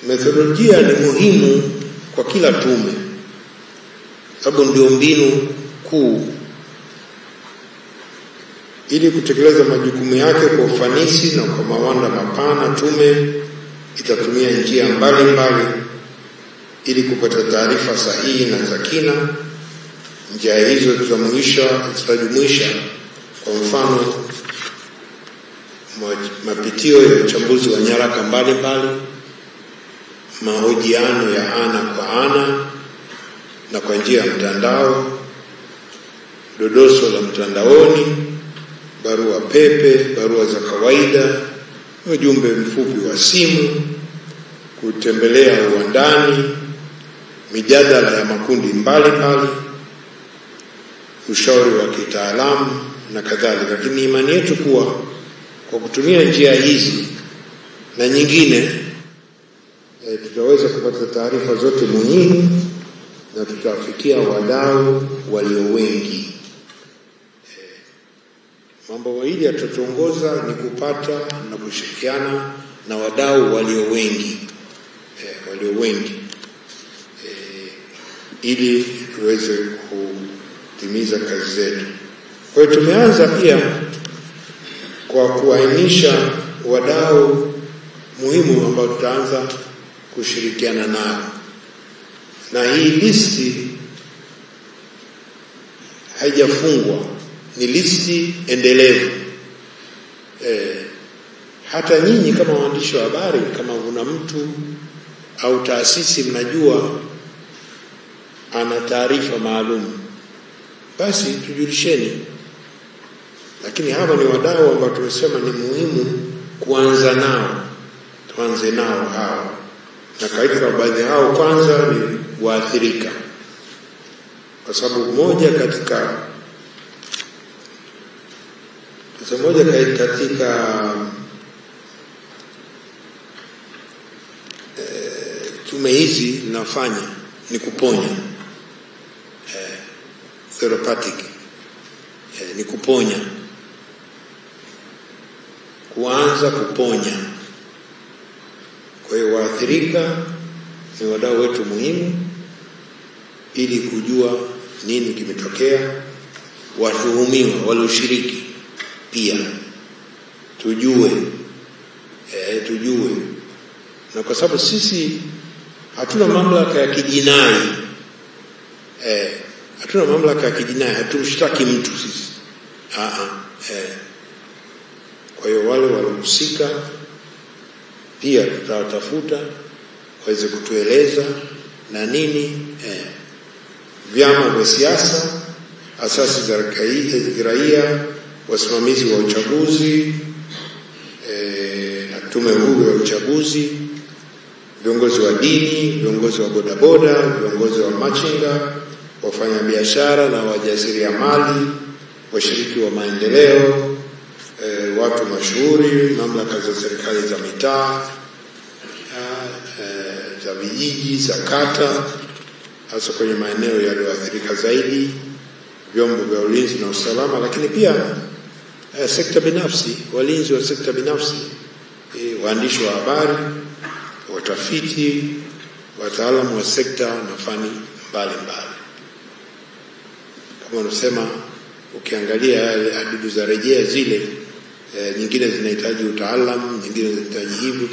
Methodolojia ni muhimu kwa kila tume, sababu ndio mbinu kuu ili kutekeleza majukumu yake kwa ufanisi na kwa mawanda mapana. Tume itatumia njia mbalimbali ili kupata taarifa sahihi na za kina. Njia hizo zitajumuisha kwa mfano mapitio ya uchambuzi wa nyaraka mbalimbali, mahojiano ya ana kwa ana na kwa njia ya mtandao, dodoso la mtandaoni, barua pepe, barua za kawaida, ujumbe mfupi wa simu, kutembelea uwandani, mijadala ya makundi mbalimbali, ushauri wa kitaalamu na kadhalika. Lakini imani yetu kuwa kwa kutumia njia hizi na nyingine tutaweza kupata taarifa zote muhimu na tutafikia wadau walio wengi. Mambo mawili yatatuongoza ni kupata na kushirikiana na wadau walio wengi, ili tuweze kutimiza kazi zetu. Kwa hiyo tumeanza pia kwa kuainisha wadau muhimu ambao tutaanza kushirikiana nao, na hii listi haijafungwa, ni listi endelevu. Hata nyinyi kama waandishi wa habari, kama kuna mtu au taasisi mnajua ana taarifa maalum, basi tujulisheni. Lakini hawa ni wadau ambao tumesema ni muhimu kuanza nao, tuanze nao hao. Na katika baadhi hao kwanza ni waathirika, kwa sababu moja katika tume hizi linafanya ni kuponya, therapeutic, ni kuponya, kuanza kuponya. Kwa hiyo waathirika ni wadau wetu muhimu ili kujua nini kimetokea. Watuhumiwa walioshiriki pia tujue, na kwa sababu sisi hatuna mamlaka ya kijinai, hatumshtaki mtu sisi. Kwa hiyo wale waliohusika pia tutawatafuta waweze kutueleza na nini. Vyama vya siasa, asasi za kiraia, wasimamizi wa uchaguzi, na tume huru ya uchaguzi, viongozi wa dini, viongozi wa bodaboda, viongozi wa machinga, wafanyabiashara na wajasiriamali, washiriki wa maendeleo, watu mashuhuri, mamlaka za serikali za mitaa, za vijiji, za kata, hasa kwenye maeneo yaliyoathirika zaidi, vyombo vya ulinzi na usalama, lakini pia sekta binafsi, walinzi wa sekta binafsi, waandishi wa habari, watafiti, wataalamu wa sekta na fani mbalimbali. Kama unasema, ukiangalia hadidu za rejea zile, nyingine zinahitaji utaalamu, nyingine zinahitaji hivi,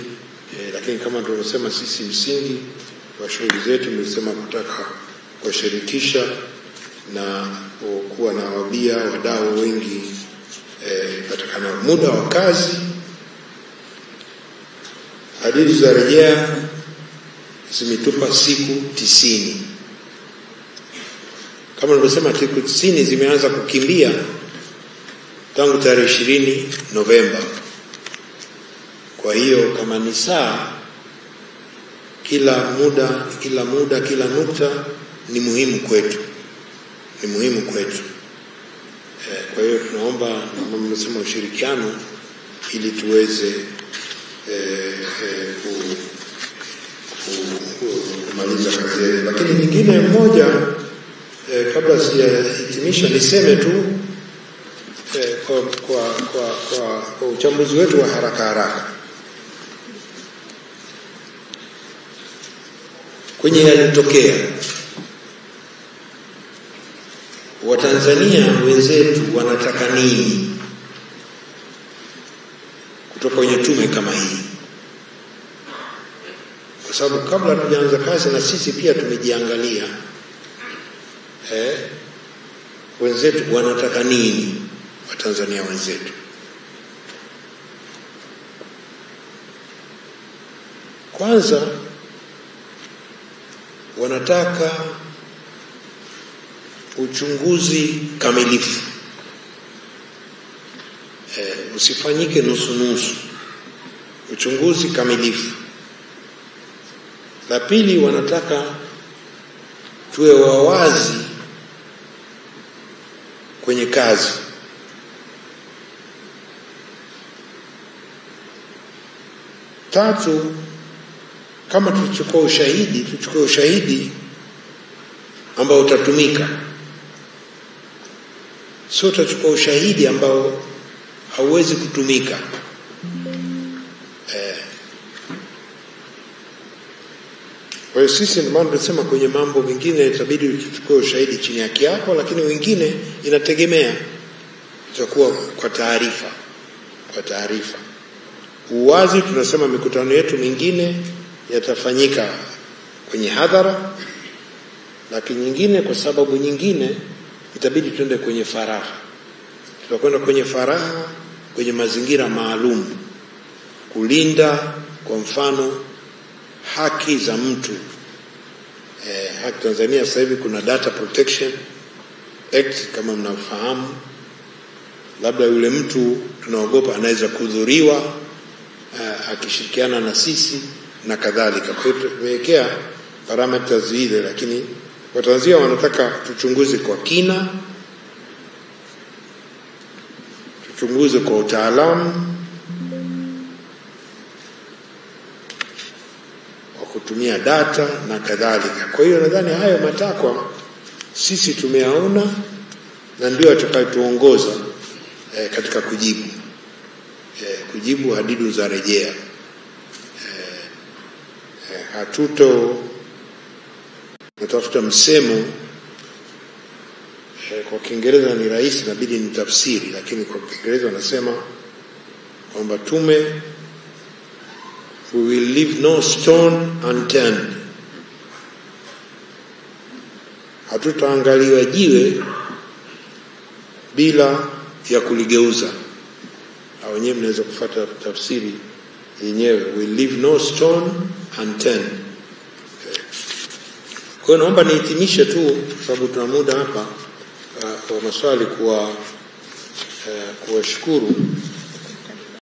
lakini kama tunasema sisi msingi wa shughuli zetu tumesema kutaka kushirikisha na kuwa na wadau wengi katika muda wa kazi. Hadidu za rejea zimetupa siku 90. Kama nilivyosema, siku 90 zimeanza kukimbia tangu tarehe 20 Novemba. Kwa hiyo kama ni saa, kila nukta ni muhimu kwetu, Kwa hiyo tunaomba mnasema ushirikiano ili tuweze kumaliza kazi yetu. Lakini nyingine moja, kabla sijahitimisha, niseme tu kwa uchambuzi wetu wa haraka. kwenye yalitokea. Watanzania wenzetu wanataka nini kutoka kwenye tume kama hii? Kwa sababu kabla tujaanza kazi na sisi pia tumejiangalia wenzetu wanataka nini, Watanzania wenzetu. Kwanza wanataka uchunguzi kamilifu, usifanyike nusu nusu, uchunguzi kamilifu. La pili, wanataka tuwe wawazi kwenye kazi. Tatu, kama tuchukue ushahidi ambao utatumika. Sio tutachukua ushahidi ambao hauwezi kutumika. Kwa hiyo sisi ndio maana tunasema kwenye mambo mengine itabidi tuchukue ushahidi chini ya kiapo, lakini wengine inategemea itakuwa kwa taarifa. Kwa taarifa. Uwazi, tunasema mikutano yetu mingine yatafanyika kwenye hadhara, lakini nyingine kwa sababu nyingine itabidi tuende kwenye faragha. Tutakwenda kwenye faragha kwenye mazingira maalum kulinda kwa mfano haki za mtu. Haki Tanzania sasa hivi kuna Data Protection Act kama mnafahamu. Labda yule mtu tunaogopa anaweza kudhuriwa akishirikiana na sisi na kadhalika. Kwa hiyo tumewekea parameters zile, lakini Watanzania wanataka tuchunguze kwa kina, tuchunguze kwa utaalamu wa kutumia data na kadhalika. Kwa hiyo nadhani hayo matakwa sisi tumeyaona na ndio atakayotuongoza katika kujibu hadidu za rejea. Natafuta msemo kwa Kiingereza ni rahisi, inabidi nitafsiri, lakini kwa Kiingereza wanasema kwamba tume, we will leave no stone unturned. Hatutaangalia jiwe bila ya kuligeuza. Au wenyewe mnaweza kufuata tafsiri yenyewe, we will leave no stone unturned. Kwa hiyo naomba nihitimishe tu sababu tuna muda hapa kwa maswali kuwashukuru